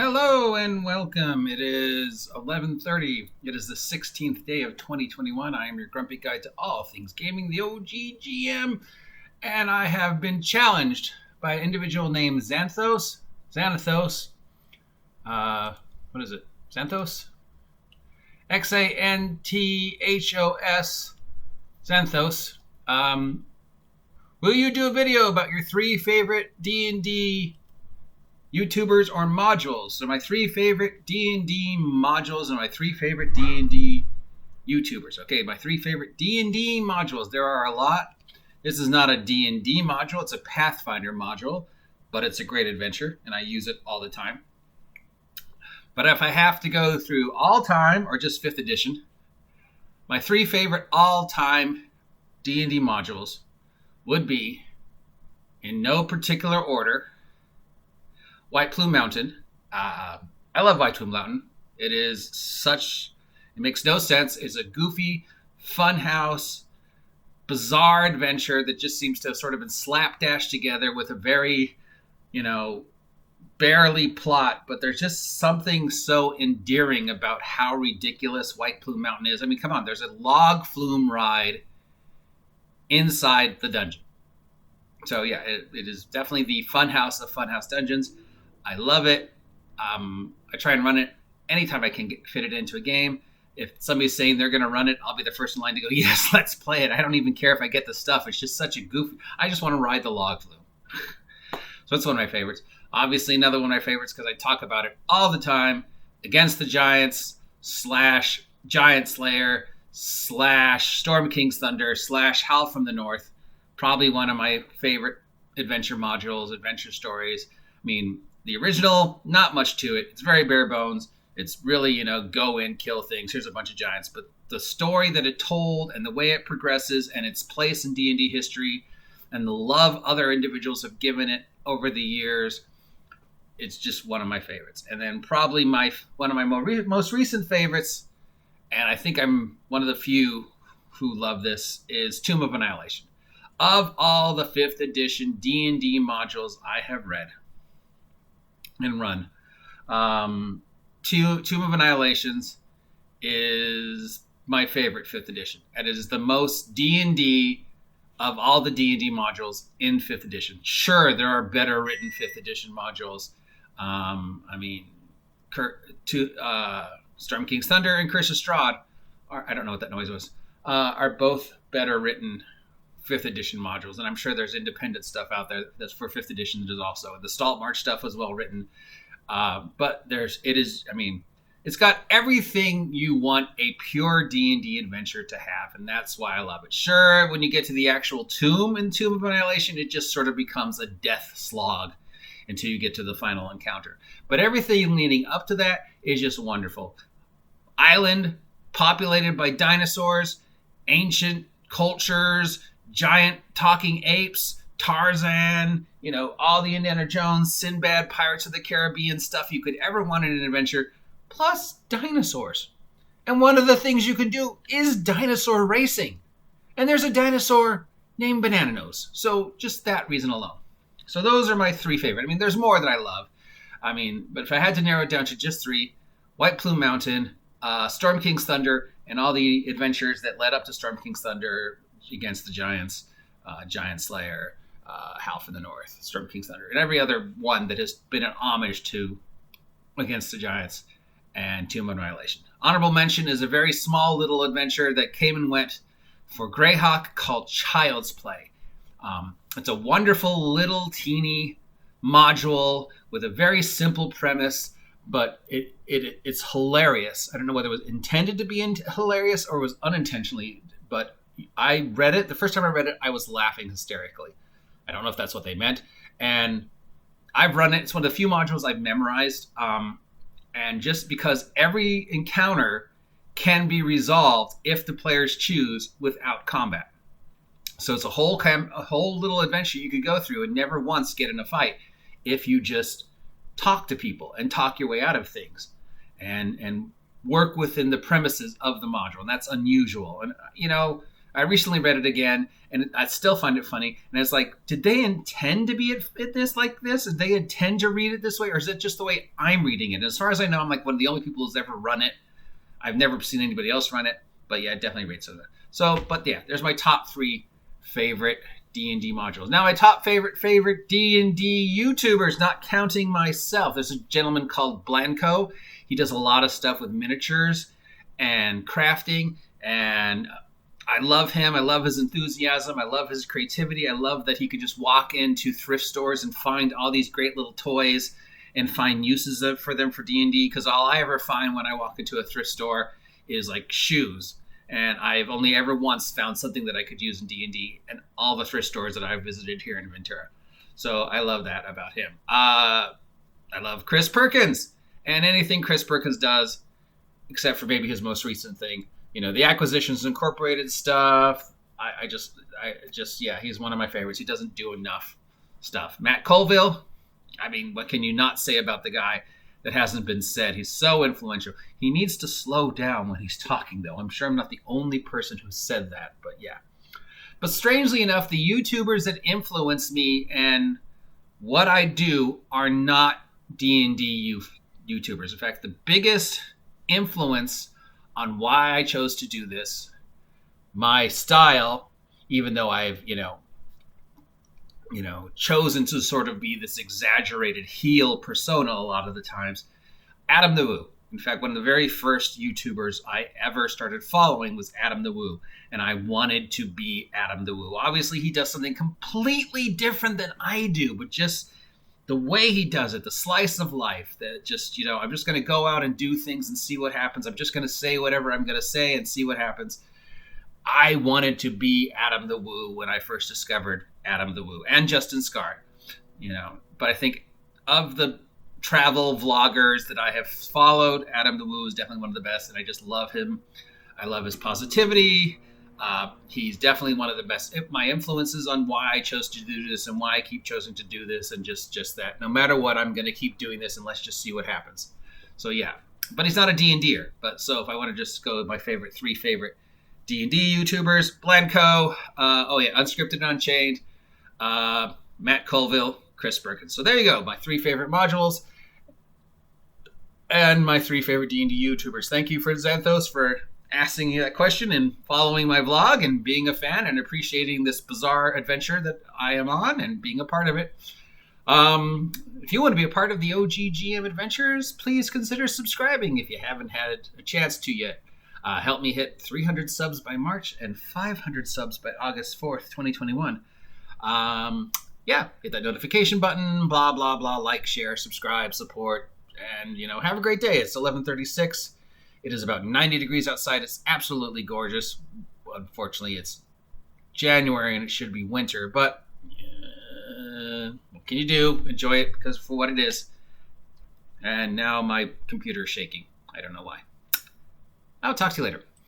Hello and welcome. It is 11:30. It is the 16th day of 2021. I am your grumpy guide to all things gaming, the OGGM, and I have been challenged by an individual named Xanthos. What is it? Xanthos? Xanthos. Xanthos. Will you do a video about your 3 favorite D&D YouTubers or modules? So my 3 favorite D&D modules and my 3 favorite D&D YouTubers. Okay, my 3 favorite D&D modules. There are a lot. This is not a D&D module. It's a Pathfinder module, but it's a great adventure, and I use it all the time. But if I have to go through all time or just 5th edition, my 3 favorite all-time D&D modules would be, in no particular order, White Plume Mountain. I love White Plume Mountain. It makes no sense. It's a goofy, funhouse, bizarre adventure that just seems to have sort of been slapdashed together with a very, barely plot, but there's just something so endearing about how ridiculous White Plume Mountain is. I mean, come on, there's a log flume ride inside the dungeon. So yeah, it is definitely the funhouse of funhouse dungeons. I love it. I try and run it anytime I can fit it into a game. If somebody's saying they're going to run it, I'll be the first in line to go, yes, let's play it. I don't even care if I get the stuff. It's just such a goofy. I just want to ride the log flume. So that's one of my favorites. Obviously, another one of my favorites, because I talk about it all the time, Against the Giants / Giant Slayer / Storm King's Thunder / Howl from the North. Probably one of my favorite adventure modules, adventure stories. I mean, the original, not much to it. It's very bare bones. It's really, go in, kill things. Here's a bunch of giants. But the story that it told and the way it progresses and its place in D&D history and the love other individuals have given it over the years, it's just one of my favorites. And then probably one of my most recent favorites, and I think I'm one of the few who love this, is Tomb of Annihilation. Of all the 5th edition D&D modules I have read and run, Tomb of Annihilations is my favorite 5th edition. And it is the most D&D of all the D&D modules in 5th edition. Sure, there are better written 5th edition modules. Storm King's Thunder and Curse of Strahd, I don't know what that noise was, are both better written 5th edition modules, and I'm sure there's independent stuff out there that's for 5th edition that is also. The Salt March stuff was well written, but it's got everything you want a pure D&D adventure to have, and that's why I love it. Sure, when you get to the actual tomb in Tomb of Annihilation, it just sort of becomes a death slog until you get to the final encounter. But everything leading up to that is just wonderful. Island populated by dinosaurs, ancient cultures, giant talking apes, Tarzan, all the Indiana Jones, Sinbad, Pirates of the Caribbean stuff you could ever want in an adventure, plus dinosaurs. And one of the things you can do is dinosaur racing. And there's a dinosaur named Banana Nose. So just that reason alone. So those are my 3 favorite. I mean, there's more that I love. But if I had to narrow it down to just 3, White Plume Mountain, Storm King's Thunder, and all the adventures that led up to Storm King's Thunder, Against the Giants, Giant Slayer, Howl from the North, Storm King's Thunder, and every other one that has been an homage to Against the Giants and Tomb of Annihilation. Honorable mention is a very small little adventure that came and went for Greyhawk called Child's Play. It's a wonderful little teeny module with a very simple premise, but it's hilarious. I don't know whether it was intended to be hilarious or was unintentionally, but I read it. The first time I read it, I was laughing hysterically. I don't know if that's what they meant. And I've run it. It's one of the few modules I've memorized. And just because every encounter can be resolved if the players choose without combat. So it's a whole little adventure you could go through and never once get in a fight if you just talk to people and talk your way out of things and work within the premises of the module. And that's unusual. And, I recently read it again, and I still find it funny. And it's like, did they intend to be at this like this? Did they intend to read it this way? Or is it just the way I'm reading it? And as far as I know, I'm like one of the only people who's ever run it. I've never seen anybody else run it. But yeah, it definitely rates it. So, but yeah, there's my top 3 favorite D&D modules. Now, my top favorite D&D YouTubers, not counting myself. There's a gentleman called Blanco. He does a lot of stuff with miniatures and crafting, and I love him. I love his enthusiasm. I love his creativity. I love that he could just walk into thrift stores and find all these great little toys and find uses for them for D&D, because all I ever find when I walk into a thrift store is like shoes. And I've only ever once found something that I could use in D&D in all the thrift stores that I've visited here in Ventura. So I love that about him. I love Chris Perkins and anything Chris Perkins does, except for maybe his most recent thing. You know, the Acquisitions Incorporated stuff. I just, yeah, he's one of my favorites. He doesn't do enough stuff. Matt Colville. I mean, what can you not say about the guy that hasn't been said? He's so influential. He needs to slow down when he's talking, though. I'm sure I'm not the only person who said that, but yeah. But strangely enough, the YouTubers that influence me and what I do are not D&D YouTubers. In fact, the biggest influence on why I chose to do this, my style, even though I've, chosen to sort of be this exaggerated heel persona a lot of the times, Adam the Woo. In fact, one of the very first YouTubers I ever started following was Adam the Woo, and I wanted to be Adam the Woo. Obviously, he does something completely different than I do, but just the way he does it, the slice of life, that just, I'm just going to go out and do things and see what happens. I'm just going to say whatever I'm going to say and see what happens. I wanted to be Adam the Woo when I first discovered Adam the Woo and Justin Scar, but I think of the travel vloggers that I have followed, Adam the Woo is definitely one of the best, and I just love him. I love his positivity. He's definitely one of the best, my influences on why I chose to do this and why I keep choosing to do this, and just that no matter what, I'm going to keep doing this and let's just see what happens. So yeah, but he's not a D&Der. But so if I want to just go with my 3 favorite D&D YouTubers, Blanco, Unscripted and Unchained, Matt Colville, Chris Perkins. So there you go, my 3 favorite modules and my 3 favorite D&D YouTubers. Thank you for Xanthos for asking me that question and following my vlog and being a fan and appreciating this bizarre adventure that I am on and being a part of it. If you want to be a part of the OGGM adventures, please consider subscribing if you haven't had a chance to yet. Help me hit 300 subs by March and 500 subs by August 4th, 2021. Hit that notification button, blah, blah, blah, like, share, subscribe, support, and, have a great day. It's 11:36. It is about 90 degrees outside. It's absolutely gorgeous. Unfortunately, it's January and it should be winter, but what can you do? Enjoy it because for what it is. And now my computer is shaking. I don't know why. I'll talk to you later.